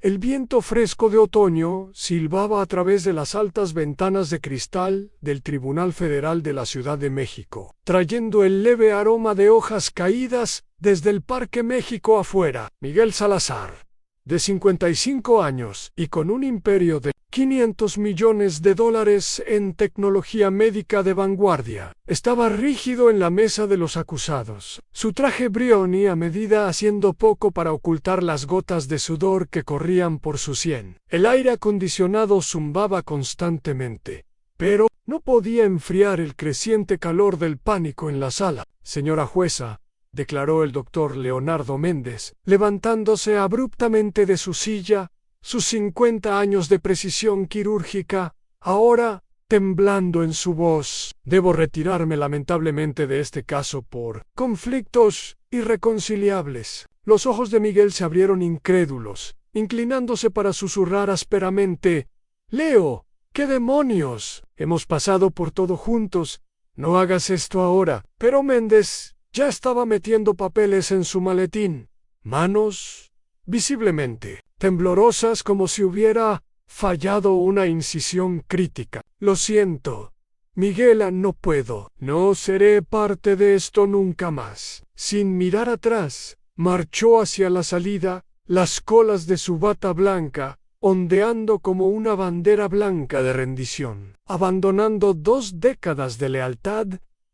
El viento fresco de otoño silbaba a través de las altas ventanas de cristal del Tribunal Federal de la Ciudad de México, trayendo el leve aroma de hojas caídas desde el Parque México afuera. Miguel Salazar, de 55 años y con un imperio de $500 millones en tecnología médica de vanguardia, estaba rígido en la mesa de los acusados, su traje Brioni a medida haciendo poco para ocultar las gotas de sudor que corrían por su sien. El aire acondicionado zumbaba constantemente, pero no podía enfriar el creciente calor del pánico en la sala. Señora jueza, declaró el doctor Leonardo Méndez, levantándose abruptamente de su silla, sus 50 años de precisión quirúrgica, ahora temblando en su voz. Debo retirarme lamentablemente de este caso por conflictos irreconciliables. Los ojos de Miguel se abrieron incrédulos, inclinándose para susurrar ásperamente: «Leo, ¿qué demonios? Hemos pasado por todo juntos. No hagas esto ahora». Pero Méndez ya estaba metiendo papeles en su maletín, manos visiblemente temblorosas como si hubiera fallado una incisión crítica. «Lo siento, Miguel, no puedo. No seré parte de esto nunca más». Sin mirar atrás, marchó hacia la salida, las colas de su bata blanca ondeando como una bandera blanca de rendición, abandonando 2 décadas de lealtad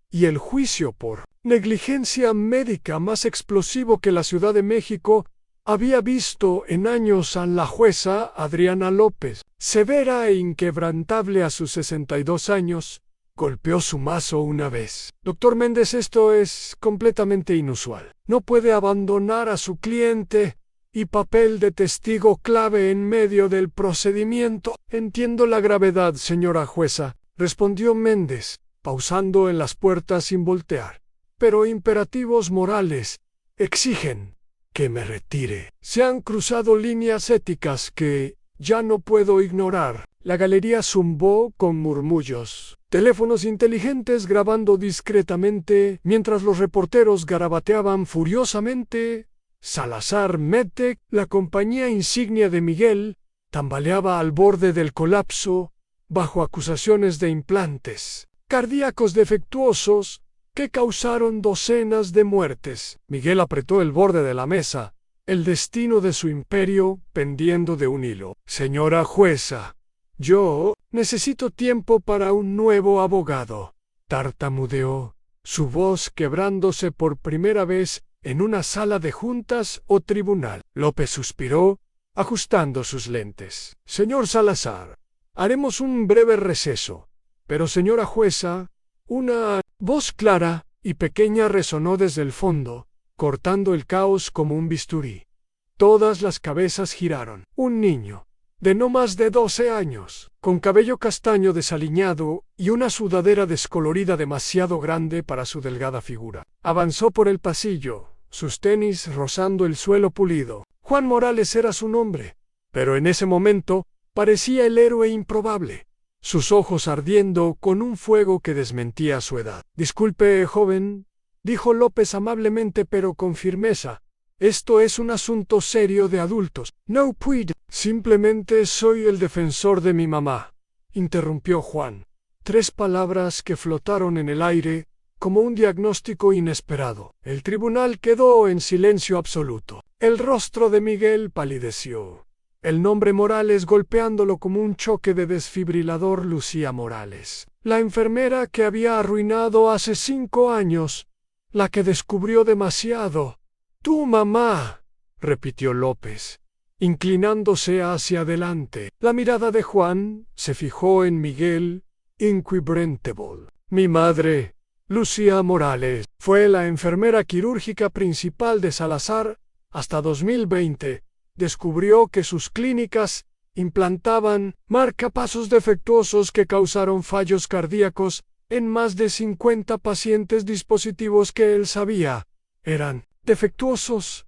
y el juicio por negligencia médica más explosivo que la Ciudad de México había visto en años. A la jueza Adriana López, severa e inquebrantable a sus 62 años, golpeó su mazo una vez. «Doctor Méndez, esto es completamente inusual. No puede abandonar a su cliente y papel de testigo clave en medio del procedimiento». «Entiendo la gravedad, señora jueza», respondió Méndez, pausando en las puertas sin voltear. «Pero imperativos morales exigen que me retire. Se han cruzado líneas éticas que ya no puedo ignorar». La galería zumbó con murmullos. Teléfonos inteligentes grabando discretamente mientras los reporteros garabateaban furiosamente. Salazar Medtech, la compañía insignia de Miguel, tambaleaba al borde del colapso bajo acusaciones de implantes cardíacos defectuosos que causaron docenas de muertes. Miguel apretó el borde de la mesa, el destino de su imperio pendiendo de un hilo. «Señora jueza, yo necesito tiempo para un nuevo abogado», tartamudeó, su voz quebrándose por primera vez en una sala de juntas o tribunal. López suspiró, ajustando sus lentes. «Señor Salazar, haremos un breve receso. Pero señora jueza», una voz clara y pequeña resonó desde el fondo, cortando el caos como un bisturí. Todas las cabezas giraron. Un niño, de no más de 12 años, con cabello castaño desaliñado y una sudadera descolorida demasiado grande para su delgada figura, avanzó por el pasillo, sus tenis rozando el suelo pulido. Juan Morales era su nombre, pero en ese momento parecía el héroe improbable, sus ojos ardiendo con un fuego que desmentía su edad. «Disculpe, joven», dijo López amablemente pero con firmeza, «esto es un asunto serio de adultos». «No puedo». «Simplemente soy el defensor de mi mamá», interrumpió Juan. 3 palabras que flotaron en el aire como un diagnóstico inesperado. El tribunal quedó en silencio absoluto. El rostro de Miguel palideció. El nombre Morales golpeándolo como un choque de desfibrilador. Lucía Morales, la enfermera que había arruinado hace 5 años, la que descubrió demasiado. «Tu mamá», repitió López, inclinándose hacia adelante. La mirada de Juan se fijó en Miguel, inquebrantable. «Mi madre, Lucía Morales, fue la enfermera quirúrgica principal de Salazar hasta 2020. Descubrió que sus clínicas implantaban marcapasos defectuosos que causaron fallos cardíacos en más de 50 pacientes. Dispositivos que él sabía eran defectuosos,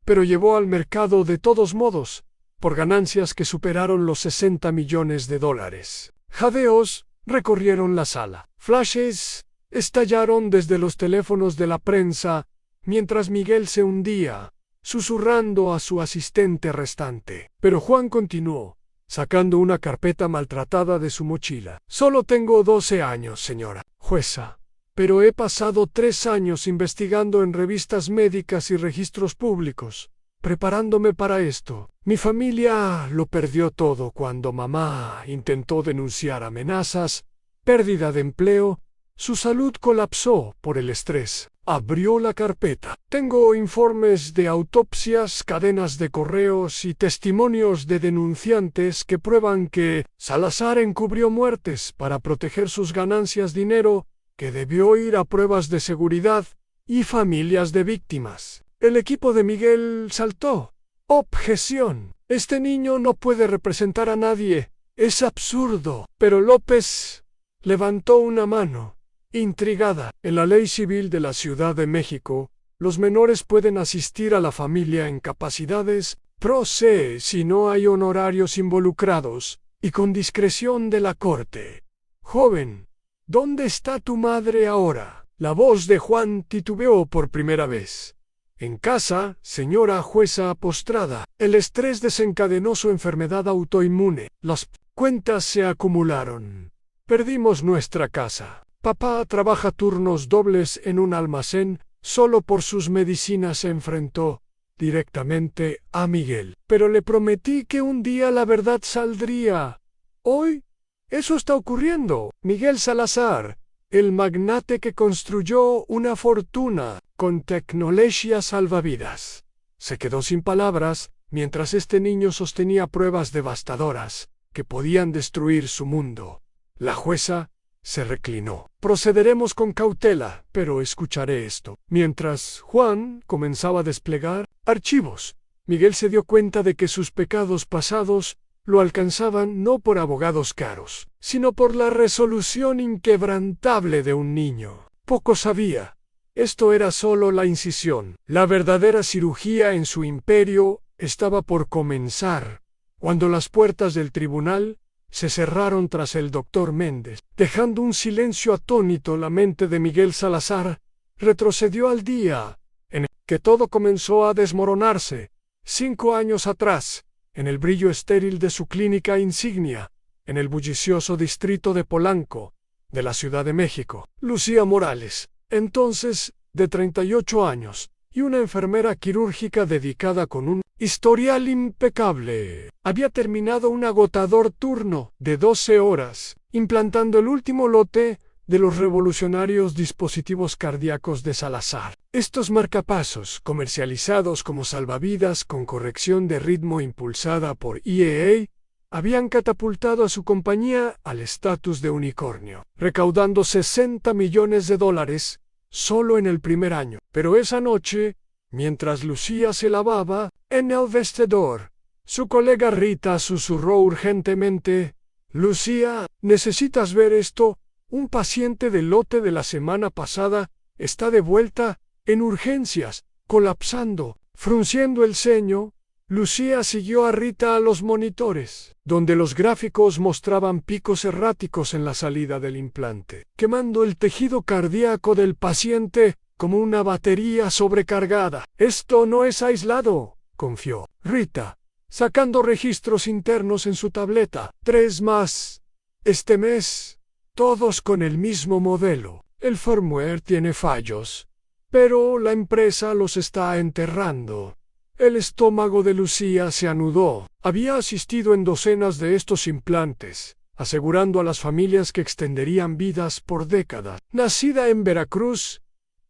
pero llevó al mercado de todos modos, por ganancias que superaron los $60 millones. Jadeos recorrieron la sala. Flashes estallaron desde los teléfonos de la prensa mientras Miguel se hundía, susurrando a su asistente restante. Pero Juan continuó, sacando una carpeta maltratada de su mochila. Solo tengo 12 años, señora jueza, pero he pasado 3 años investigando en revistas médicas y registros públicos, preparándome para esto. Mi familia lo perdió todo cuando mamá intentó denunciar amenazas, pérdida de empleo, su salud colapsó por el estrés. Abrió la carpeta. Tengo informes de autopsias, cadenas de correos y testimonios de denunciantes que prueban que Salazar encubrió muertes para proteger sus ganancias, dinero que debió ir a pruebas de seguridad y familias de víctimas. El equipo de Miguel saltó. Objeción. Este niño no puede representar a nadie. Es absurdo. Pero López levantó una mano. Intrigada. En la ley civil de la Ciudad de México, los menores pueden asistir a la familia en capacidades pro se si no hay honorarios involucrados, y con discreción de la corte. Joven, ¿dónde está tu madre ahora? La voz de Juan titubeó por primera vez. En casa, señora jueza postrada. El estrés desencadenó su enfermedad autoinmune. Las cuentas se acumularon. Perdimos nuestra casa. Papá trabaja turnos dobles en un almacén, solo por sus medicinas se enfrentó directamente a Miguel. Pero le prometí que un día la verdad saldría. Hoy, eso está ocurriendo. Miguel Salazar, el magnate que construyó una fortuna con tecnología salvavidas, se quedó sin palabras mientras este niño sostenía pruebas devastadoras que podían destruir su mundo. La jueza se reclinó. Procederemos con cautela, pero escucharé esto. Mientras Juan comenzaba a desplegar archivos, Miguel se dio cuenta de que sus pecados pasados lo alcanzaban no por abogados caros, sino por la resolución inquebrantable de un niño. Poco sabía. Esto era solo la incisión. La verdadera cirugía en su imperio estaba por comenzar, cuando las puertas del tribunal se cerraron tras el doctor Méndez, dejando un silencio atónito. La mente de Miguel Salazar retrocedió al día en el que todo comenzó a desmoronarse, 5 años atrás, en el brillo estéril de su clínica insignia, en el bullicioso distrito de Polanco, de la Ciudad de México. Lucía Morales, entonces de 38 años, y una enfermera quirúrgica dedicada con un historial impecable, había terminado un agotador turno de 12 horas, implantando el último lote de los revolucionarios dispositivos cardíacos de Salazar. Estos marcapasos, comercializados como salvavidas con corrección de ritmo impulsada por IEA, habían catapultado a su compañía al estatus de unicornio, recaudando $60 millones solo en el primer año. Pero esa noche, mientras Lucía se lavaba en el vestidor, su colega Rita susurró urgentemente: «Lucía, ¿necesitas ver esto? Un paciente del lote de la semana pasada está de vuelta en urgencias, colapsando». Frunciendo el ceño, Lucía siguió a Rita a los monitores, donde los gráficos mostraban picos erráticos en la salida del implante, quemando el tejido cardíaco del paciente como una batería sobrecargada. «Esto no es aislado», confió Rita, sacando registros internos en su tableta. 3 más. Este mes, todos con el mismo modelo. El firmware tiene fallos, pero la empresa los está enterrando. El estómago de Lucía se anudó. Había asistido en docenas de estos implantes, asegurando a las familias que extenderían vidas por décadas. Nacida en Veracruz,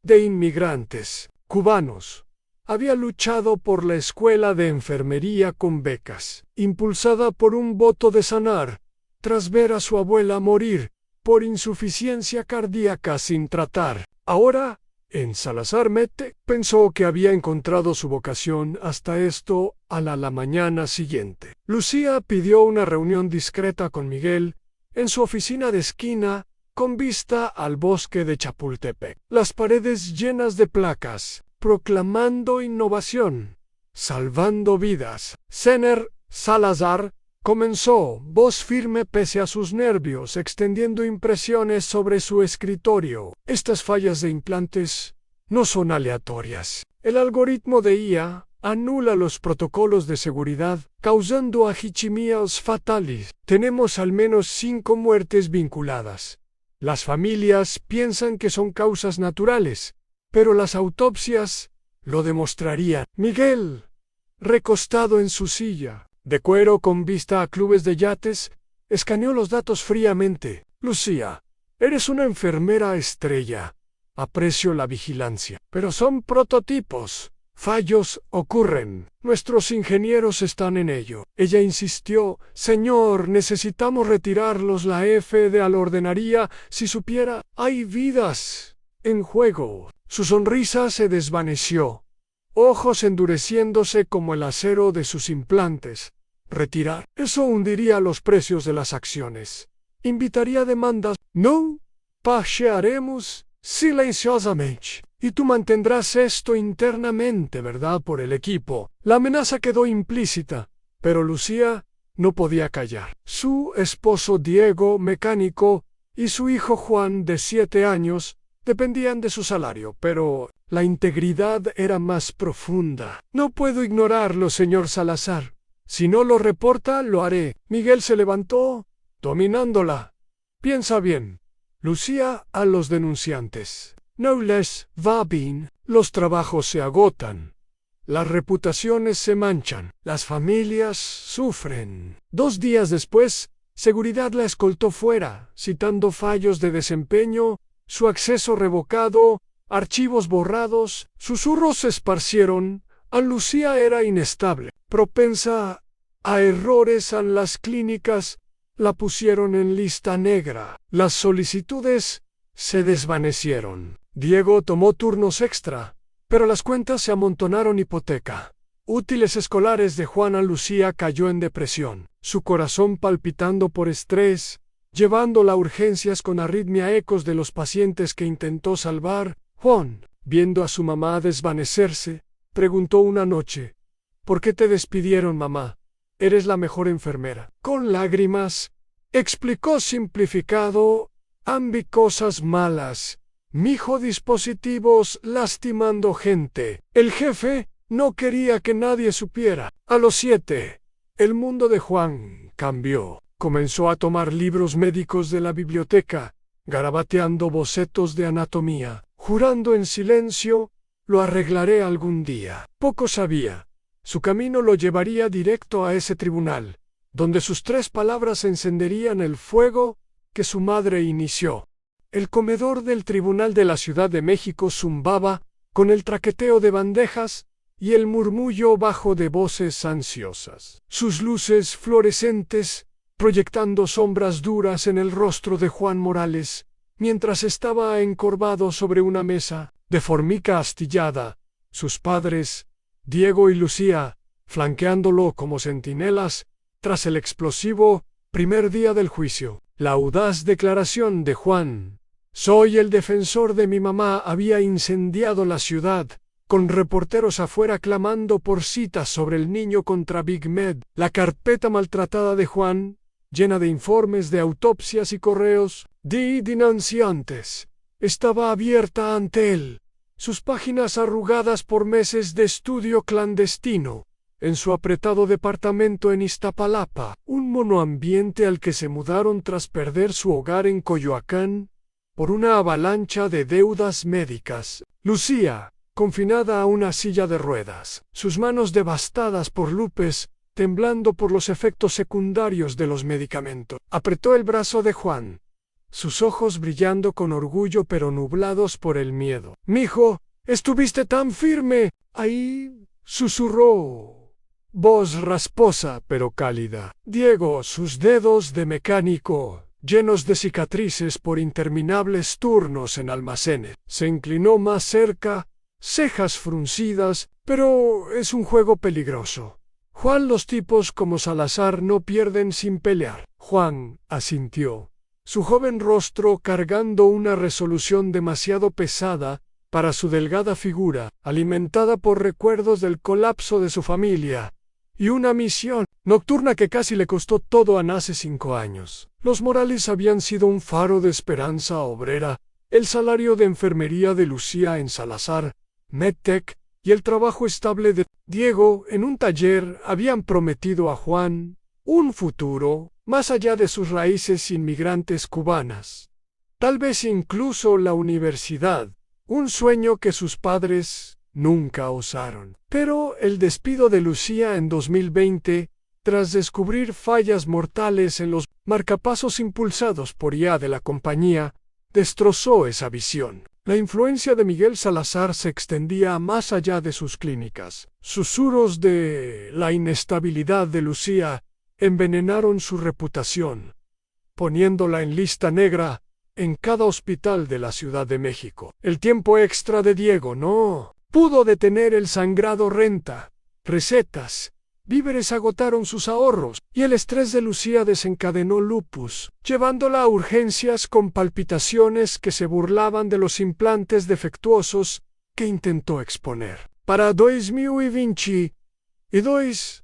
de inmigrantes cubanos, había luchado por la escuela de enfermería con becas, impulsada por un voto de sanar, tras ver a su abuela morir por insuficiencia cardíaca sin tratar. Ahora, en Salazar Mete, pensó que había encontrado su vocación hasta esto a la mañana siguiente. Lucía pidió una reunión discreta con Miguel en su oficina de esquina con vista al bosque de Chapultepec. Las paredes llenas de placas, proclamando innovación, salvando vidas. Zener Salazar comenzó, voz firme pese a sus nervios, extendiendo impresiones sobre su escritorio. Estas fallas de implantes no son aleatorias. El algoritmo de IA anula los protocolos de seguridad, causando arritmias fatales. Tenemos al menos 5 muertes vinculadas. Las familias piensan que son causas naturales, pero las autopsias lo demostrarían. Miguel, recostado en su silla, de cuero con vista a clubes de yates, escaneó los datos fríamente. Lucía, eres una enfermera estrella. Aprecio la vigilancia, pero son prototipos. Fallos ocurren. Nuestros ingenieros están en ello. Ella insistió. Señor, necesitamos retirarlos. La FDA lo ordenaría si supiera. Hay vidas en juego. Su sonrisa se desvaneció, ojos endureciéndose como el acero de sus implantes. Retirar. Eso hundiría los precios de las acciones. Invitaría demandas. No, pasearemos silenciosamente. Y tú mantendrás esto internamente, ¿verdad? Por el equipo. La amenaza quedó implícita, pero Lucía no podía callar. Su esposo Diego, mecánico, y su hijo Juan, de 7 años, dependían de su salario, pero la integridad era más profunda. No puedo ignorarlo, señor Salazar. Si no lo reporta, lo haré. Miguel se levantó, dominándola. Piensa bien. Lucía a los denunciantes. No les va bien. Los trabajos se agotan. Las reputaciones se manchan. Las familias sufren. 2 días después, seguridad la escoltó fuera, citando fallos de desempeño, su acceso revocado, archivos borrados. Susurros se esparcieron. A Lucía era inestable, propensa a errores en las clínicas. La pusieron en lista negra. Las solicitudes se desvanecieron. Diego tomó turnos extra, pero las cuentas se amontonaron. Hipoteca. Útiles escolares de Juana. Lucía cayó en depresión, su corazón palpitando por estrés, llevándola a urgencias con arritmia. Ecos de los pacientes que intentó salvar. Juan, viendo a su mamá desvanecerse, preguntó una noche: ¿por qué te despidieron, mamá? Eres la mejor enfermera. Con lágrimas, explicó simplificado: vi cosas malas. Mijo, dispositivos lastimando gente. El jefe no quería que nadie supiera. A los 7, el mundo de Juan cambió. Comenzó a tomar libros médicos de la biblioteca, garabateando bocetos de anatomía, jurando en silencio: lo arreglaré algún día. Poco sabía. Su camino lo llevaría directo a ese tribunal, donde sus 3 palabras encenderían el fuego que su madre inició. El comedor del Tribunal de la Ciudad de México zumbaba con el traqueteo de bandejas y el murmullo bajo de voces ansiosas. Sus luces fluorescentes proyectando sombras duras en el rostro de Juan Morales, mientras estaba encorvado sobre una mesa de formica astillada. Sus padres, Diego y Lucía, flanqueándolo como centinelas, tras el explosivo primer día del juicio. La audaz declaración de Juan: soy el defensor de mi mamá, había incendiado la ciudad, con reporteros afuera clamando por citas sobre el niño contra Big Med. La carpeta maltratada de Juan, llena de informes de autopsias y correos de denunciantes, estaba abierta ante él, sus páginas arrugadas por meses de estudio clandestino, en su apretado departamento en Iztapalapa, un monoambiente al que se mudaron tras perder su hogar en Coyoacán por una avalancha de deudas médicas. Lucía, confinada a una silla de ruedas, sus manos devastadas por lupus, temblando por los efectos secundarios de los medicamentos, apretó el brazo de Juan, sus ojos brillando con orgullo pero nublados por el miedo. «Mijo, estuviste tan firme ahí», susurró, voz rasposa pero cálida. Diego, sus dedos de mecánico, llenos de cicatrices por interminables turnos en almacenes, se inclinó más cerca, cejas fruncidas. «Pero es un juego peligroso. Juan, los tipos como Salazar no pierden sin pelear». Juan asintió, su joven rostro cargando una resolución demasiado pesada para su delgada figura, alimentada por recuerdos del colapso de su familia y una misión nocturna que casi le costó todo hace 5 años. Los Morales habían sido un faro de esperanza obrera. El salario de enfermería de Lucía en Salazar, Medtech, y el trabajo estable de Diego en un taller habían prometido a Juan un futuro más allá de sus raíces inmigrantes cubanas. Tal vez incluso la universidad, un sueño que sus padres nunca osaron. Pero el despido de Lucía en 2020, tras descubrir fallas mortales en los marcapasos impulsados por IA de la compañía, destrozó esa visión. La influencia de Miguel Salazar se extendía más allá de sus clínicas. Susurros de la inestabilidad de Lucía envenenaron su reputación, poniéndola en lista negra en cada hospital de la Ciudad de México. El tiempo extra de Diego no pudo detener el sangrado. Renta, recetas, víveres agotaron sus ahorros, y el estrés de Lucía desencadenó lupus, llevándola a urgencias con palpitaciones que se burlaban de los implantes defectuosos que intentó exponer. Para 2022,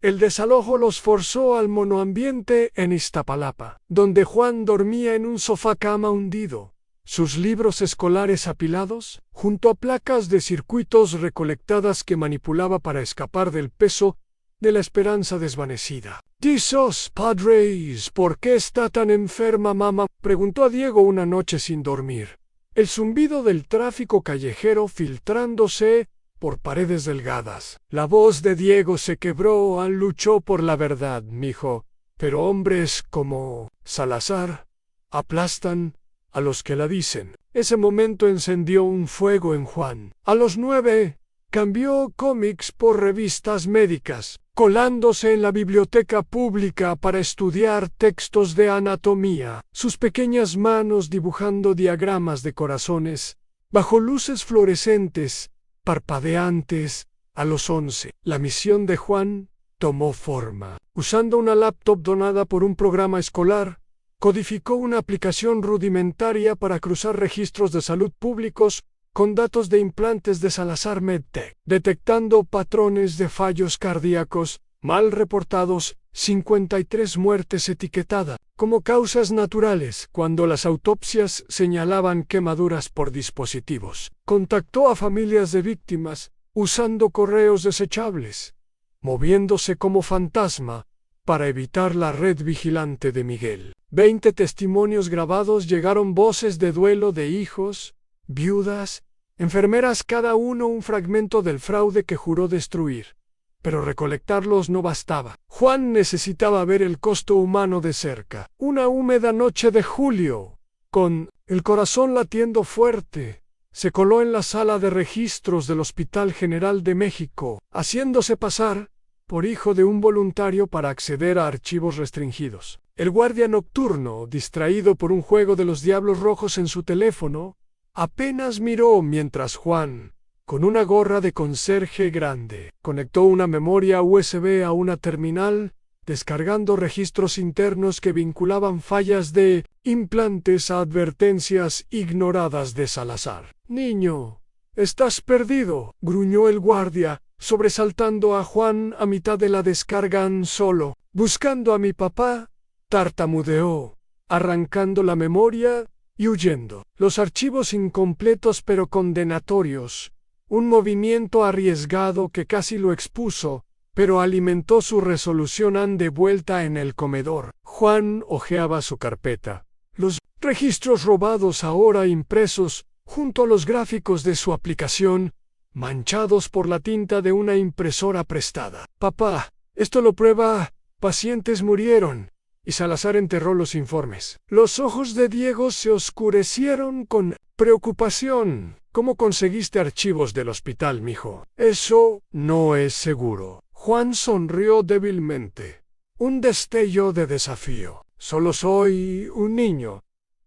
el desalojo los forzó al monoambiente en Iztapalapa, donde Juan dormía en un sofá-cama hundido, sus libros escolares apilados, junto a placas de circuitos recolectadas que manipulaba para escapar del peso de la esperanza desvanecida. «Dios, padres, ¿por qué está tan enferma, mamá?», preguntó a Diego una noche sin dormir. El zumbido del tráfico callejero filtrándose por paredes delgadas. La voz de Diego se quebró. Luchó por la verdad, mijo, pero hombres como Salazar aplastan a los que la dicen. Ese momento encendió un fuego en Juan. A los 9, cambió cómics por revistas médicas, colándose en la biblioteca pública para estudiar textos de anatomía, sus pequeñas manos dibujando diagramas de corazones, bajo luces fluorescentes, parpadeantes. A los 11, la misión de Juan tomó forma. Usando una laptop donada por un programa escolar, codificó una aplicación rudimentaria para cruzar registros de salud públicos con datos de implantes de Salazar MedTech, detectando patrones de fallos cardíacos mal reportados, 53 muertes etiquetadas como causas naturales cuando las autopsias señalaban quemaduras por dispositivos. Contactó a familias de víctimas usando correos desechables, moviéndose como fantasma para evitar la red vigilante de Miguel. 20 testimonios grabados llegaron, voces de duelo de hijos, viudas, enfermeras, cada uno un fragmento del fraude que juró destruir. Pero recolectarlos no bastaba. Juan necesitaba ver el costo humano de cerca. Una húmeda noche de julio, con el corazón latiendo fuerte, se coló en la sala de registros del Hospital General de México, haciéndose pasar por hijo de un voluntario para acceder a archivos restringidos. El guardia nocturno, distraído por un juego de los Diablos Rojos en su teléfono, apenas miró mientras Juan, con una gorra de conserje grande, conectó una memoria USB a una terminal, descargando registros internos que vinculaban fallas de implantes a advertencias ignoradas de Salazar. «Niño, estás perdido», gruñó el guardia, sobresaltando a Juan a mitad de la descarga. «Solo, buscando a mi papá», tartamudeó, arrancando la memoria y huyendo. Los archivos incompletos pero condenatorios, un movimiento arriesgado que casi lo expuso, pero alimentó su resolución. De vuelta en el comedor, Juan hojeaba su carpeta. Los registros robados, ahora impresos junto a los gráficos de su aplicación, manchados por la tinta de una impresora prestada. «Papá, esto lo prueba. Pacientes murieron». Y Salazar enterró los informes. Los ojos de Diego se oscurecieron con preocupación. «¿Cómo conseguiste archivos del hospital, mijo?» «Eso no es seguro». Juan sonrió débilmente. Un destello de desafío. «Solo soy un niño.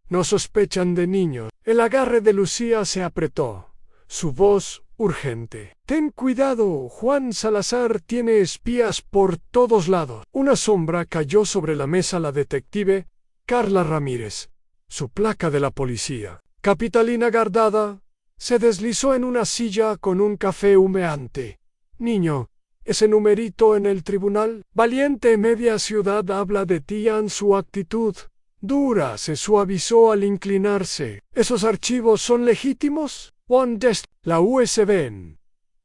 No sospechan de niños». El agarre de Lucía se apretó. Su voz urgente. «Ten cuidado, Juan. Salazar tiene espías por todos lados». Una sombra cayó sobre la mesa. La detective Carla Ramírez, su placa de la policía. Capitalina Gardada se deslizó en una silla con un café humeante. «Niño, ese numerito en el tribunal, valiente, media ciudad habla de ti». Su actitud dura se suavizó al inclinarse. «¿Esos archivos son legítimos?» La USB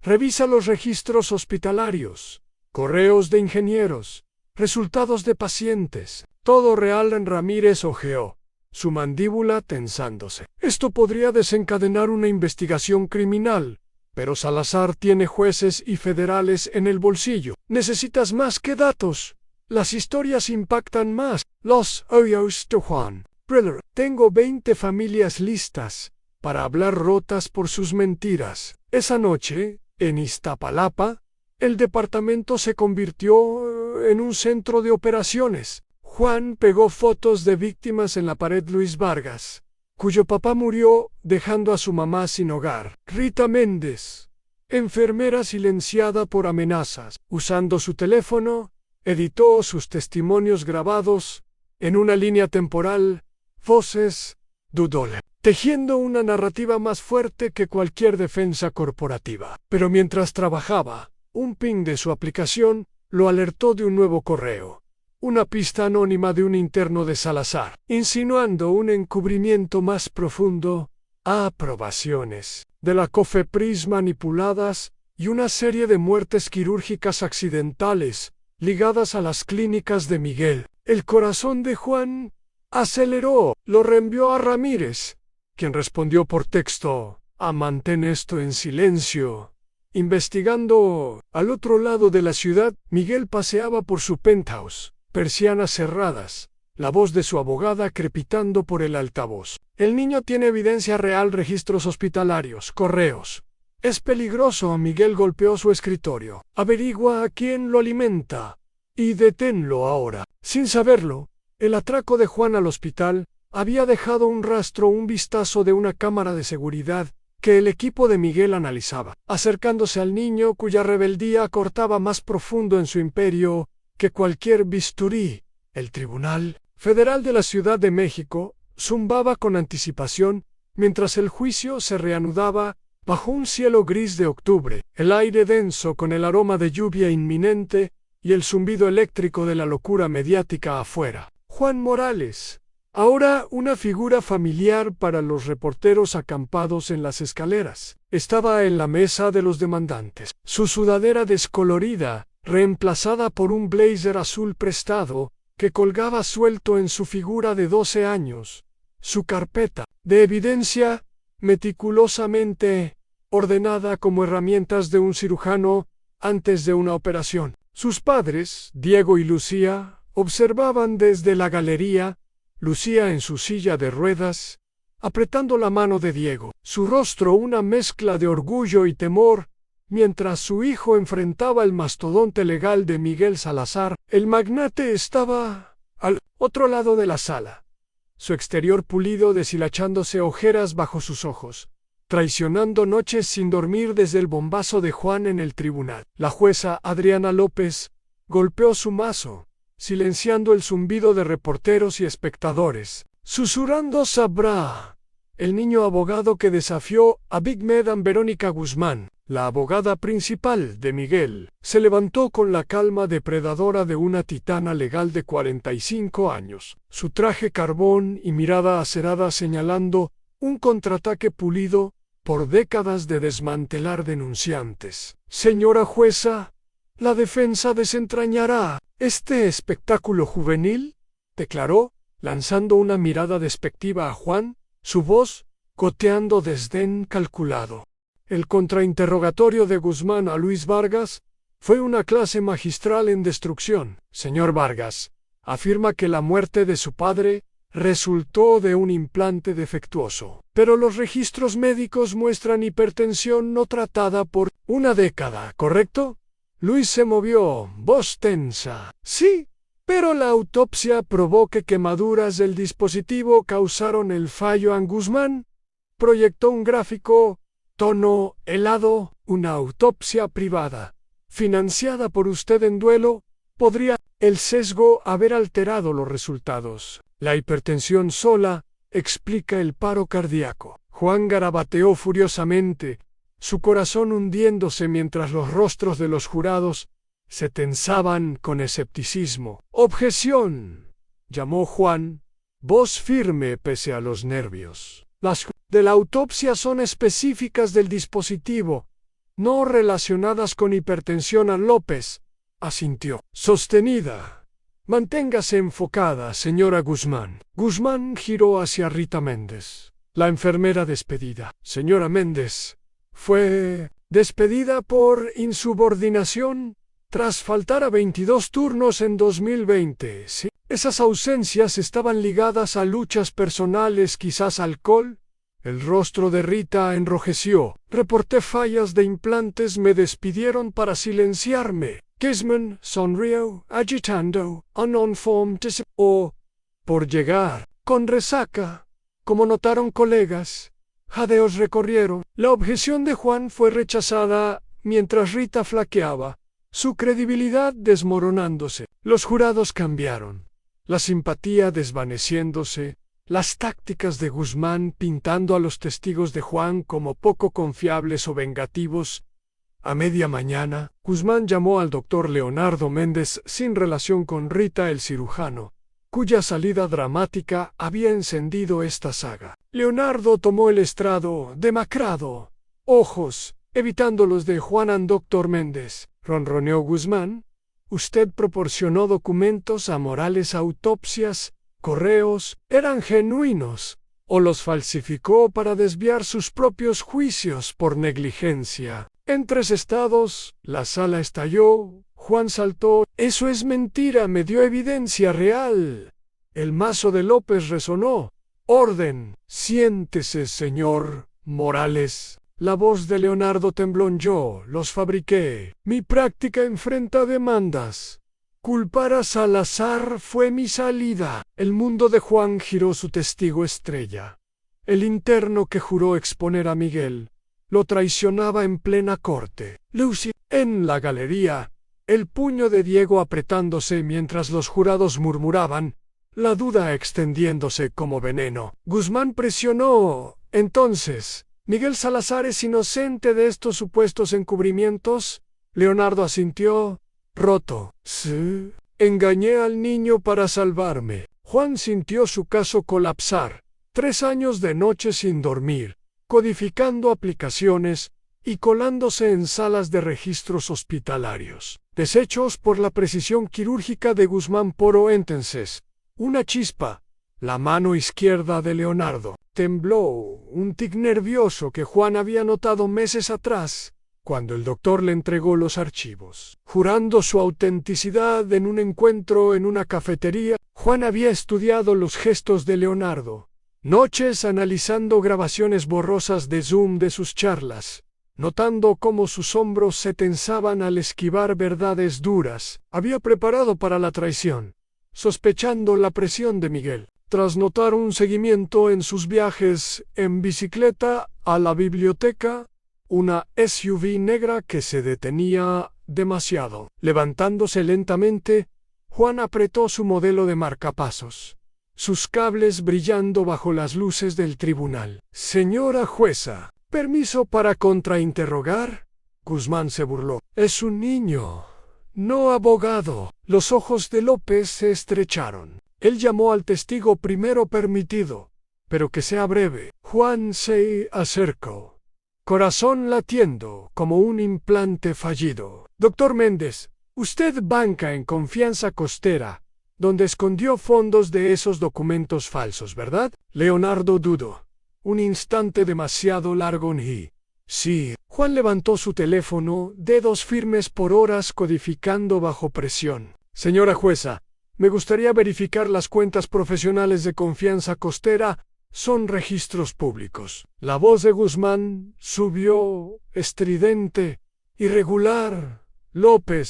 Revisa los registros hospitalarios, correos de ingenieros, resultados de pacientes. Todo real. En Ramírez ojeó, su mandíbula tensándose. Esto podría desencadenar una investigación criminal, pero Salazar tiene jueces y federales en el bolsillo. Necesitas más que datos. Las historias impactan más. Los ojos de Juan. Brother, tengo 20 familias listas para hablar rotas por sus mentiras. Esa noche, en Iztapalapa, el departamento se convirtió en un centro de operaciones. Juan pegó fotos de víctimas en la pared. Luis Vargas, cuyo papá murió dejando a su mamá sin hogar. Rita Méndez, enfermera silenciada por amenazas. Usando su teléfono, editó sus testimonios grabados en una línea temporal. Voces, Dudole, tejiendo una narrativa más fuerte que cualquier defensa corporativa. Pero mientras trabajaba, un ping de su aplicación lo alertó de un nuevo correo. Una pista anónima de un interno de Salazar, insinuando un encubrimiento más profundo, aprobaciones de la COFEPRIS manipuladas y una serie de muertes quirúrgicas accidentales ligadas a las clínicas de Miguel. El corazón de Juan aceleró. Lo reenvió a Ramírez, quien respondió por texto: mantén esto en silencio. Investigando. Al otro lado de la ciudad, Miguel paseaba por su penthouse, persianas cerradas, la voz de su abogada crepitando por el altavoz. El niño tiene evidencia real, registros hospitalarios, correos. Es peligroso. Miguel golpeó su escritorio. Averigua a quién lo alimenta y deténlo ahora. Sin saberlo, el atraco de Juan al hospital había dejado un rastro, un vistazo de una cámara de seguridad que el equipo de Miguel analizaba, acercándose al niño cuya rebeldía cortaba más profundo en su imperio que cualquier bisturí. El Tribunal Federal de la Ciudad de México zumbaba con anticipación mientras el juicio se reanudaba bajo un cielo gris de octubre, el aire denso con el aroma de lluvia inminente y el zumbido eléctrico de la locura mediática afuera. Juan Morales, ahora una figura familiar para los reporteros acampados en las escaleras, estaba en la mesa de los demandantes. Su sudadera descolorida, reemplazada por un blazer azul prestado, que colgaba suelto en su figura de 12 años. Su carpeta de evidencia, meticulosamente ordenada como herramientas de un cirujano antes de una operación. Sus padres, Diego y Lucía, observaban desde la galería. Lucía en su silla de ruedas, apretando la mano de Diego, su rostro una mezcla de orgullo y temor, mientras su hijo enfrentaba el mastodonte legal de Miguel Salazar. El magnate estaba al otro lado de la sala, su exterior pulido deshilachándose ojeras bajo sus ojos, traicionando noches sin dormir desde el bombazo de Juan en el tribunal. La jueza Adriana López golpeó su mazo, silenciando el zumbido de reporteros y espectadores. Susurrando sabrá. El niño abogado que desafió a Big Madam Verónica Guzmán, la abogada principal de Miguel, se levantó con la calma depredadora de una titana legal de 45 años, su traje carbón y mirada acerada señalando un contraataque pulido por décadas de desmantelar denunciantes. Señora jueza, la defensa desentrañará este espectáculo juvenil, declaró, lanzando una mirada despectiva a Juan, su voz goteando desdén calculado. El contrainterrogatorio de Guzmán a Luis Vargas fue una clase magistral en destrucción. Señor Vargas, afirma que la muerte de su padre resultó de un implante defectuoso, pero los registros médicos muestran hipertensión no tratada por una década, ¿correcto? Luis se movió, voz tensa. Sí, pero la autopsia probó que quemaduras del dispositivo causaron el fallo. En Guzmán proyectó un gráfico, tono helado. Una autopsia privada, financiada por usted en duelo, podría el sesgo haber alterado los resultados. La hipertensión sola explica el paro cardíaco. Juan garabateó furiosamente, su corazón hundiéndose mientras los rostros de los jurados se tensaban con escepticismo. ¡Objeción!, llamó Juan, voz firme pese a los nervios. Las de la autopsia son específicas del dispositivo, no relacionadas con hipertensión a López, asintió. Sostenida. Manténgase enfocada, señora Guzmán. Guzmán giró hacia Rita Méndez, la enfermera despedida. Señora Méndez, ¿fue despedida por insubordinación? Tras faltar a 22 turnos en 2020, ¿sí? Esas ausencias estaban ligadas a luchas personales, quizás alcohol. El rostro de Rita enrojeció. Reporté fallas de implantes, me despidieron para silenciarme. Guzmán sonrió, agitando un uniforme o por llegar con resaca. Como notaron colegas, jadeos recorrieron. La objeción de Juan fue rechazada mientras Rita flaqueaba, su credibilidad desmoronándose. Los jurados cambiaron, la simpatía desvaneciéndose, las tácticas de Guzmán pintando a los testigos de Juan como poco confiables o vengativos. A media mañana, Guzmán llamó al doctor Leonardo Méndez sin relación con Rita el cirujano, cuya salida dramática había encendido esta saga. Leonardo tomó el estrado, demacrado, ojos, evitando los de Juan. Doctor Méndez, ronroneó Guzmán, usted proporcionó documentos a Morales, autopsias, correos, ¿eran genuinos o los falsificó para desviar sus propios juicios por negligencia? En 3 estados, la sala estalló. Juan saltó. Eso es mentira, me dio evidencia real. El mazo de López resonó. Orden. Siéntese, señor Morales. La voz de Leonardo tembló. Yo los fabriqué. Mi práctica enfrenta demandas. Culpar a Salazar fue mi salida. El mundo de Juan giró su testigo estrella. El interno que juró exponer a Miguel lo traicionaba en plena corte. Lucy, en la galería, el puño de Diego apretándose mientras los jurados murmuraban, la duda extendiéndose como veneno. Guzmán presionó. Entonces, ¿Miguel Salazar es inocente de estos supuestos encubrimientos? Leonardo asintió, roto. Sí. Engañé al niño para salvarme. Juan sintió su caso colapsar. 3 años de noche sin dormir, codificando aplicaciones y colándose en salas de registros hospitalarios. Deshechos por la precisión quirúrgica de Guzmán. Entonces, una chispa. La mano izquierda de Leonardo tembló, un tic nervioso que Juan había notado meses atrás, cuando el doctor le entregó los archivos. Jurando su autenticidad en un encuentro en una cafetería, Juan había estudiado los gestos de Leonardo. Noches analizando grabaciones borrosas de Zoom de sus charlas, notando cómo sus hombros se tensaban al esquivar verdades duras. Había preparado para la traición, sospechando la presión de Miguel. Tras notar un seguimiento en sus viajes en bicicleta a la biblioteca, una SUV negra que se detenía demasiado. Levantándose lentamente, Juan apretó su modelo de marcapasos, sus cables brillando bajo las luces del tribunal. Señora jueza, ¿permiso para contrainterrogar? Guzmán se burló. Es un niño, no abogado. Los ojos de López se estrecharon. Él llamó al testigo primero permitido, pero que sea breve. Juan se acercó, corazón latiendo como un implante fallido. Doctor Méndez, usted banca en Confianza Costera, donde escondió fondos de esos documentos falsos, ¿verdad? Leonardo dudó. Un instante demasiado largo. Sí. Juan levantó su teléfono, dedos firmes por horas codificando bajo presión. Señora jueza, me gustaría verificar las cuentas profesionales de Confianza Costera. Son registros públicos. La voz de Guzmán subió, estridente, irregular. López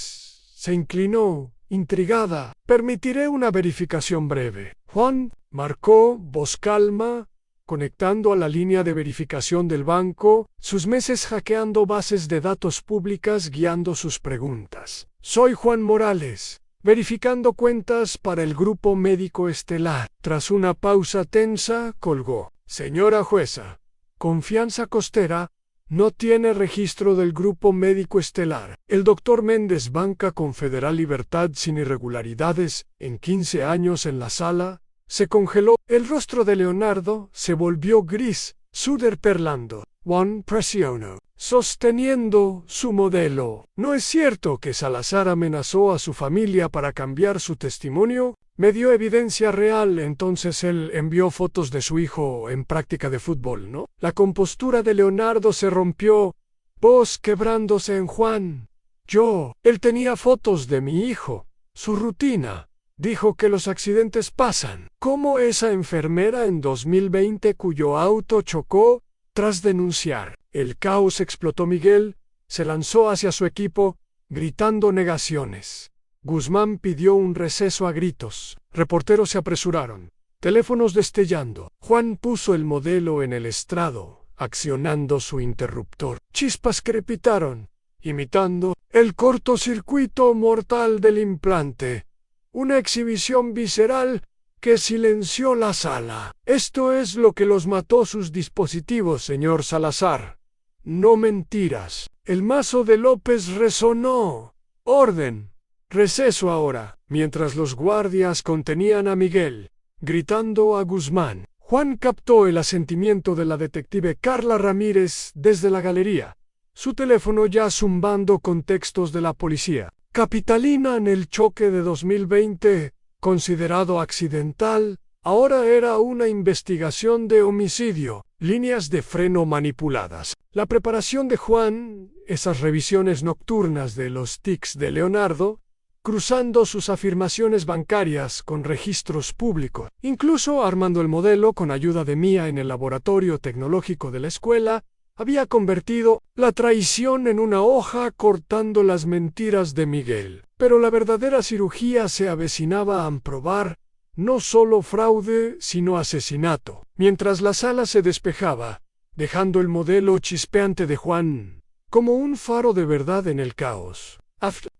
se inclinó, intrigada. Permitiré una verificación breve. Juan marcó, voz calma, conectando a la línea de verificación del banco, sus meses hackeando bases de datos públicas guiando sus preguntas. Soy Juan Morales, verificando cuentas para el Grupo Médico Estelar. Tras una pausa tensa, colgó. Señora jueza, Confianza Costera no tiene registro del Grupo Médico Estelar. El doctor Méndez banca con Federal Libertad sin irregularidades. En 15 años en la sala, se congeló. El rostro de Leonardo se volvió gris, sudor perlando. Juan presionó. sosteniendo su modelo. ¿No es cierto que Salazar amenazó a su familia para cambiar su testimonio? Me dio evidencia real, entonces él envió fotos de su hijo en práctica de fútbol, ¿no? La compostura de Leonardo se rompió, voz quebrándose en Juan. Él tenía fotos de mi hijo, su rutina. Dijo que los accidentes pasan. ¿Cómo esa enfermera en 2020 cuyo auto chocó? Tras denunciar el caos explotó Miguel, se lanzó hacia su equipo, gritando negaciones. Guzmán pidió un receso a gritos. Reporteros se apresuraron. Teléfonos destellando. Juan puso el modelo en el estrado, accionando su interruptor. Chispas crepitaron, imitando el cortocircuito mortal del implante. Una exhibición visceral que silenció la sala. Esto es lo que los mató sus dispositivos, señor Salazar. No mentiras. El mazo de López resonó. Orden. Receso ahora. Mientras los guardias contenían a Miguel, gritando a Guzmán. Juan captó el asentimiento de la detective Carla Ramírez desde la galería. Su teléfono ya zumbando con textos de la policía. Capitalina en el choque de 2020, considerado accidental, ahora era una investigación de homicidio, líneas de freno manipuladas. La preparación de Juan, esas revisiones nocturnas de los tics de Leonardo, cruzando sus afirmaciones bancarias con registros públicos, incluso armando el modelo con ayuda de Mía en el laboratorio tecnológico de la escuela, había convertido la traición en una hoja cortando las mentiras de Miguel. Pero la verdadera cirugía se avecinaba a probar no solo fraude, sino asesinato. Mientras la sala se despejaba, dejando el modelo chispeante de Juan como un faro de verdad en el caos.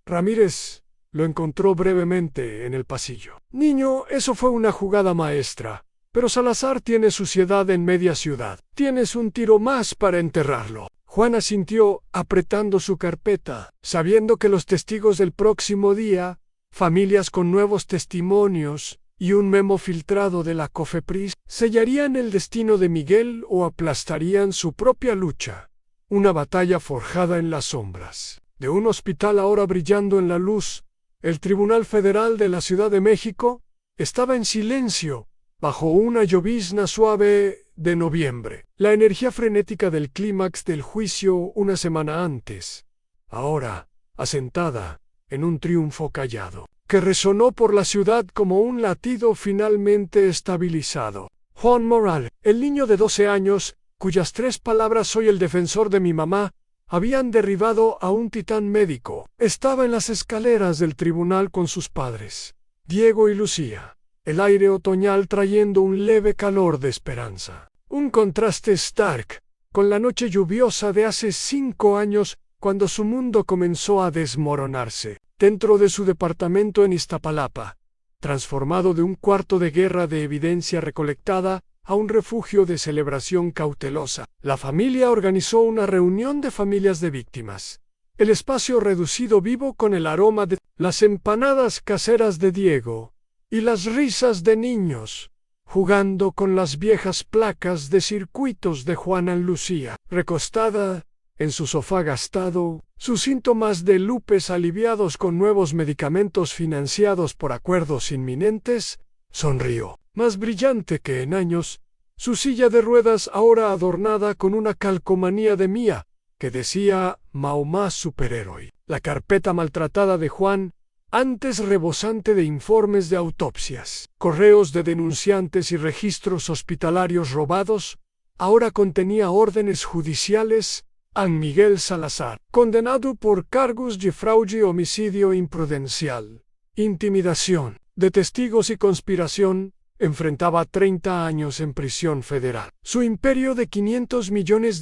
Ramírez lo encontró brevemente en el pasillo. Niño, eso fue una jugada maestra. Pero Salazar tiene suciedad en media ciudad. Tienes un tiro más para enterrarlo. Juan asintió, apretando su carpeta, sabiendo que los testigos del próximo día, familias con nuevos testimonios y un memo filtrado de la COFEPRIS, sellarían el destino de Miguel o aplastarían su propia lucha. Una batalla forjada en las sombras. De un hospital ahora brillando en la luz, el Tribunal Federal de la Ciudad de México estaba en silencio, bajo una llovizna suave de noviembre. La energía frenética del clímax del juicio una semana antes, ahora asentada en un triunfo callado, que resonó por la ciudad como un latido finalmente estabilizado. Juan Morales, el niño de 12 años, cuyas 3 palabras "soy el defensor de mi mamá", habían derribado a un titán médico, estaba en las escaleras del tribunal con sus padres, Diego y Lucía. El aire otoñal trayendo un leve calor de esperanza. Un contraste stark con la noche lluviosa de hace 5 años, cuando su mundo comenzó a desmoronarse. Dentro de su departamento en Iztapalapa, transformado de un cuarto de guerra de evidencia recolectada a un refugio de celebración cautelosa, la familia organizó una reunión de familias de víctimas. El espacio reducido vivo con el aroma de las empanadas caseras de Diego y las risas de niños, jugando con las viejas placas de circuitos de Juana Lucía. Recostada en su sofá gastado, sus síntomas de lupus aliviados con nuevos medicamentos financiados por acuerdos inminentes, sonrió. Más brillante que en años, su silla de ruedas ahora adornada con una calcomanía de Mía, que decía Mahoma superhéroe. La carpeta maltratada de Juan, antes rebosante de informes de autopsias, correos de denunciantes y registros hospitalarios robados, ahora contenía órdenes judiciales a Miguel Salazar, condenado por cargos de fraude, homicidio imprudencial, intimidación de testigos y conspiración. Enfrentaba 30 años en prisión federal. Su imperio de $500 millones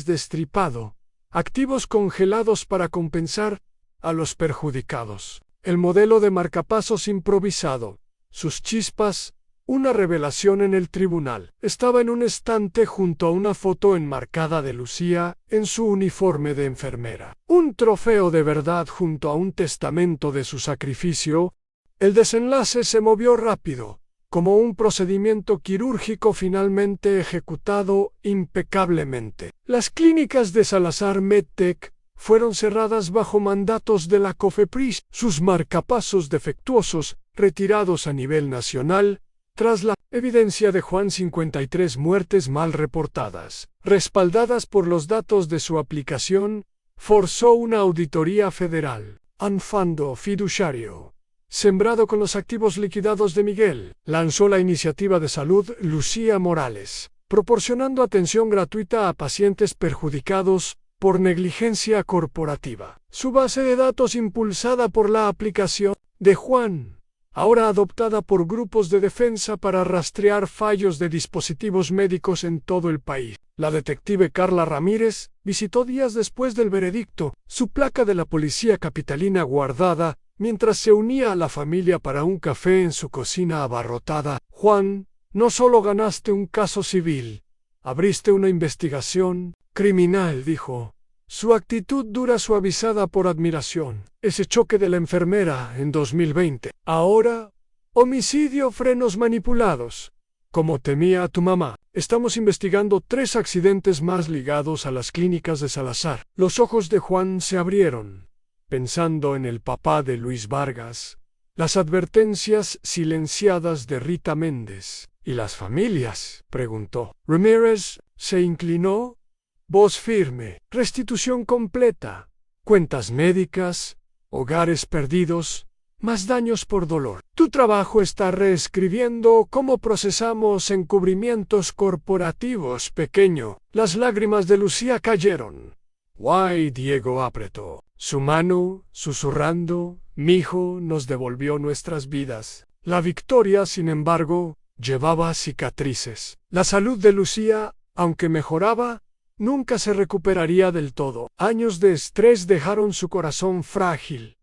destripado, activos congelados para compensar a los perjudicados. El modelo de marcapasos improvisado, sus chispas, una revelación en el tribunal. Estaba en un estante junto a una foto enmarcada de Lucía en su uniforme de enfermera. Un trofeo de verdad junto a un testamento de su sacrificio. El desenlace se movió rápido. como un procedimiento quirúrgico finalmente ejecutado impecablemente. Las clínicas de Salazar MedTech fueron cerradas bajo mandatos de la COFEPRIS, sus marcapasos defectuosos retirados a nivel nacional, tras la evidencia de Juan 53 muertes mal reportadas, respaldadas por los datos de su aplicación, forzó una auditoría federal. Un fondo fiduciario, sembrado con los activos liquidados de Miguel, lanzó la iniciativa de salud Lucía Morales, proporcionando atención gratuita a pacientes perjudicados por negligencia corporativa. Su base de datos impulsada por la aplicación de Juan, ahora adoptada por grupos de defensa para rastrear fallos de dispositivos médicos en todo el país. La detective Carla Ramírez visitó días después del veredicto su placa de la policía capitalina guardada mientras se unía a la familia para un café en su cocina abarrotada. Juan, no solo ganaste un caso civil, abriste una investigación criminal, dijo. Su actitud dura suavizada por admiración. Ese choque de la enfermera en 2020. Ahora, homicidio, frenos manipulados. Como temía tu mamá, estamos investigando 3 accidentes más ligados a las clínicas de Salazar. Los ojos de Juan se abrieron, pensando en el papá de Luis Vargas, las advertencias silenciadas de Rita Méndez. ¿Y las familias?, preguntó. Ramírez se inclinó, voz firme. Restitución completa, cuentas médicas, hogares perdidos, más daños por dolor. Tu trabajo está reescribiendo cómo procesamos encubrimientos corporativos, pequeño. Las lágrimas de Lucía cayeron. Guay, Diego apretó su mano, susurrando, mi hijo nos devolvió nuestras vidas. La victoria, sin embargo, llevaba cicatrices. La salud de Lucía, aunque mejoraba, nunca se recuperaría del todo. Años de estrés dejaron su corazón frágil.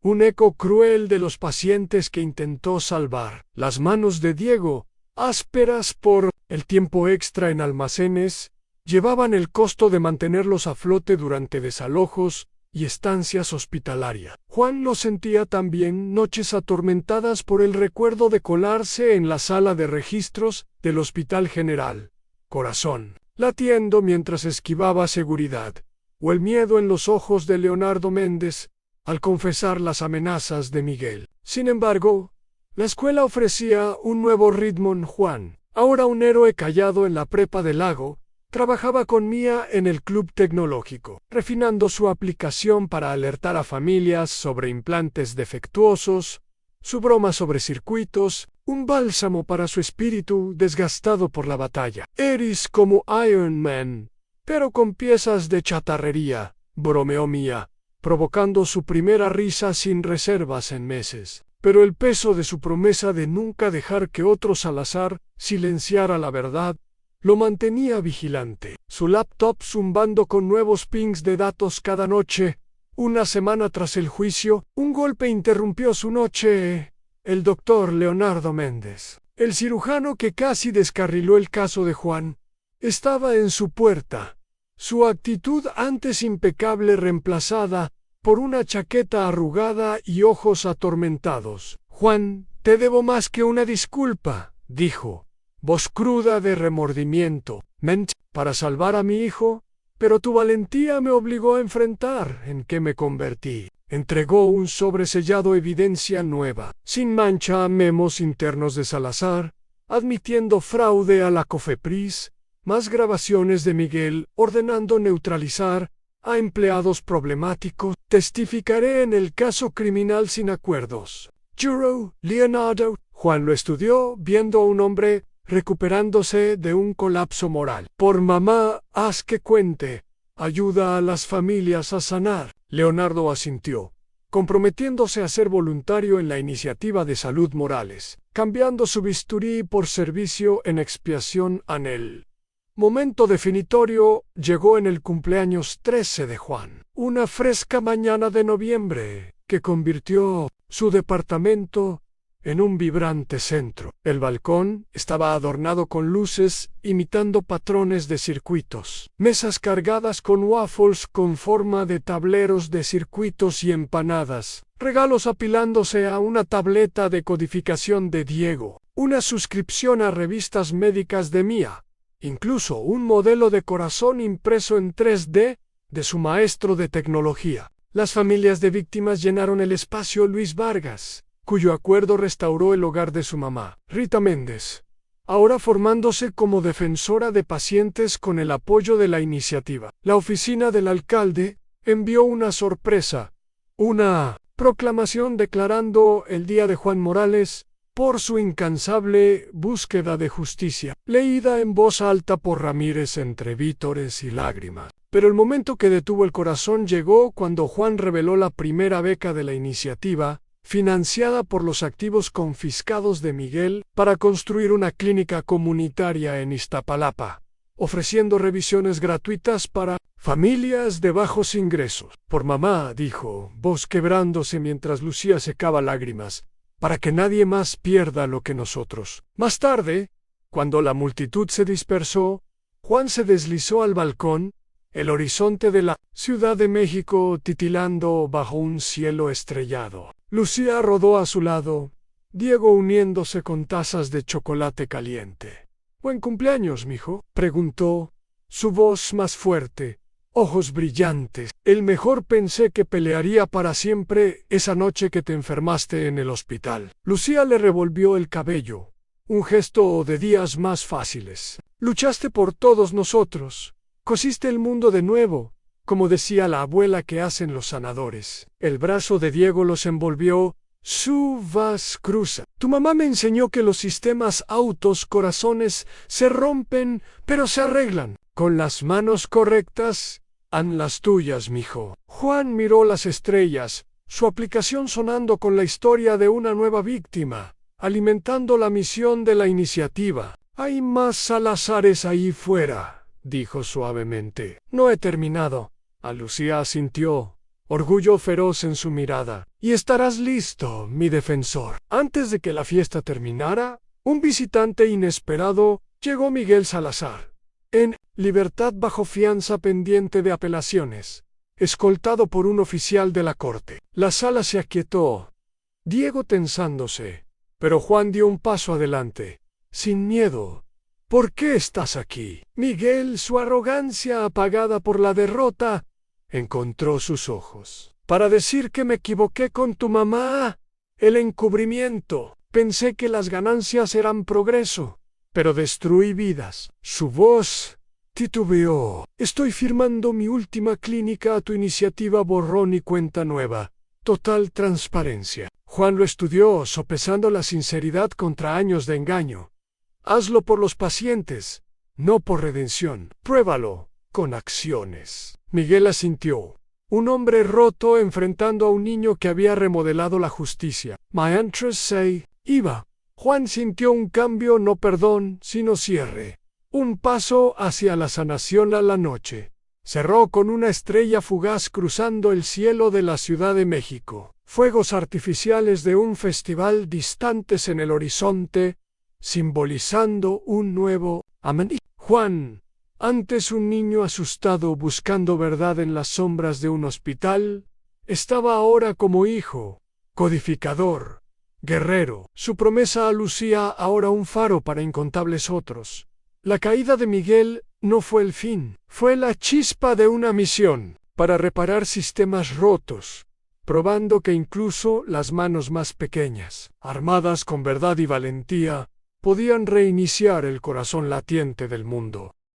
Un eco cruel de los pacientes que intentó salvar. Las manos de Diego, ásperas por el tiempo extra en almacenes, llevaban el costo de mantenerlos a flote durante desalojos y estancias hospitalarias. Juan lo sentía también, noches atormentadas por el recuerdo de colarse en la sala de registros del Hospital General. Corazón latiendo mientras esquivaba seguridad, o el miedo en los ojos de Leonardo Méndez al confesar las amenazas de Miguel. Sin embargo, la escuela ofrecía un nuevo ritmo en Juan. Ahora un héroe callado en la prepa del Lago, trabajaba con Mía en el club tecnológico, refinando su aplicación para alertar a familias sobre implantes defectuosos, su broma sobre circuitos, un bálsamo para su espíritu desgastado por la batalla. Eres como Iron Man, pero con piezas de chatarrería, bromeó Mía, provocando su primera risa sin reservas en meses. Pero el peso de su promesa de nunca dejar que otro Salazar silenciara la verdad lo mantenía vigilante. Su laptop zumbando con nuevos pings de datos cada noche. Una semana tras el juicio, un golpe interrumpió su noche. El doctor Leonardo Méndez, el cirujano que casi descarriló el caso de Juan, estaba en su puerta. Su actitud antes impecable reemplazada por una chaqueta arrugada y ojos atormentados. Juan, te debo más que una disculpa, dijo, voz cruda de remordimiento. Ment, para salvar a mi hijo, pero tu valentía me obligó a enfrentar en qué me convertí. Entregó un sobresellado evidencia nueva, sin mancha a memos internos de Salazar, admitiendo fraude a la COFEPRIS, más grabaciones de Miguel ordenando neutralizar a empleados problemáticos. Testificaré en el caso criminal sin acuerdos. Juro, Leonardo. Juan lo estudió viendo a un hombre recuperándose de un colapso moral. Por mamá, haz que cuente. Ayuda a las familias a sanar. Leonardo asintió, comprometiéndose a ser voluntario en la iniciativa de Salud Morales, cambiando su bisturí por servicio en expiación en él. Momento definitorio llegó en el cumpleaños 13 de Juan, una fresca mañana de noviembre, que convirtió su departamento en un vibrante centro. El balcón estaba adornado con luces imitando patrones de circuitos. Mesas cargadas con waffles con forma de tableros de circuitos y empanadas. Regalos apilándose a una tableta de codificación de Diego. una suscripción a revistas médicas de Mía, incluso un modelo de corazón impreso en 3D de su maestro de tecnología. Las familias de víctimas llenaron el espacio Luis Vargas, cuyo acuerdo restauró el hogar de su mamá, Rita Méndez, ahora formándose como defensora de pacientes con el apoyo de la iniciativa. La oficina del alcalde envió una sorpresa, una proclamación declarando el Día de Juan Morales por su incansable búsqueda de justicia, leída en voz alta por Ramírez entre vítores y lágrimas. Pero el momento que detuvo el corazón llegó cuando Juan reveló la primera beca de la iniciativa, financiada por los activos confiscados de Miguel para construir una clínica comunitaria en Iztapalapa, ofreciendo revisiones gratuitas para familias de bajos ingresos. Por mamá, dijo, voz quebrándose mientras Lucía secaba lágrimas, para que nadie más pierda lo que nosotros. Más tarde, cuando la multitud se dispersó, Juan se deslizó al balcón, el horizonte de la Ciudad de México titilando bajo un cielo estrellado. Lucía rodó a su lado, Diego uniéndose con tazas de chocolate caliente. «¿Buen cumpleaños, mijo?», preguntó, su voz más fuerte, ojos brillantes. «El mejor. Pensé que pelearía para siempre esa noche que te enfermaste en el hospital». Lucía le revolvió el cabello, un gesto de días más fáciles. «Luchaste por todos nosotros. Cosiste el mundo de nuevo, como decía la abuela que hacen los sanadores». El brazo de Diego los envolvió. «Su vas cruza. Tu mamá me enseñó que los sistemas autos corazones se rompen, pero se arreglan. Con las manos correctas, han las tuyas, mijo». Juan miró las estrellas, su aplicación sonando con la historia de una nueva víctima, alimentando la misión de la iniciativa. «Hay más Salazares ahí fuera», dijo suavemente. «No he terminado». A Lucía asintió, orgullo feroz en su mirada. «Y estarás listo, mi defensor». Antes de que la fiesta terminara, un visitante inesperado llegó. Miguel Salazar, en libertad bajo fianza pendiente de apelaciones, escoltado por un oficial de la corte. La sala se aquietó, Diego tensándose, pero Juan dio un paso adelante, sin miedo. «¿Por qué estás aquí?» Miguel, su arrogancia apagada por la derrota, encontró sus ojos. «Para decir que me equivoqué con tu mamá. El encubrimiento. Pensé que las ganancias eran progreso, pero destruí vidas». Su voz titubeó. «Estoy firmando mi última clínica a tu iniciativa borrón y cuenta nueva. Total transparencia». Juan lo estudió, sopesando la sinceridad contra años de engaño. «Hazlo por los pacientes, no por redención. Pruébalo con acciones». Miguel asintió. Un hombre roto enfrentando a un niño que había remodelado la justicia. «My entrance say, iba». Juan sintió un cambio, no perdón, sino cierre. Un paso hacia la sanación a la noche. Cerró con una estrella fugaz cruzando el cielo de la Ciudad de México. Fuegos artificiales de un festival distantes en el horizonte, simbolizando un nuevo amanecer. Juan, antes un niño asustado buscando verdad en las sombras de un hospital, estaba ahora como hijo, codificador, guerrero. Su promesa a Lucía ahora un faro para incontables otros. La caída de Miguel no fue el fin, fue la chispa de una misión para reparar sistemas rotos, probando que incluso las manos más pequeñas, armadas con verdad y valentía, podían reiniciar el corazón latiente del mundo.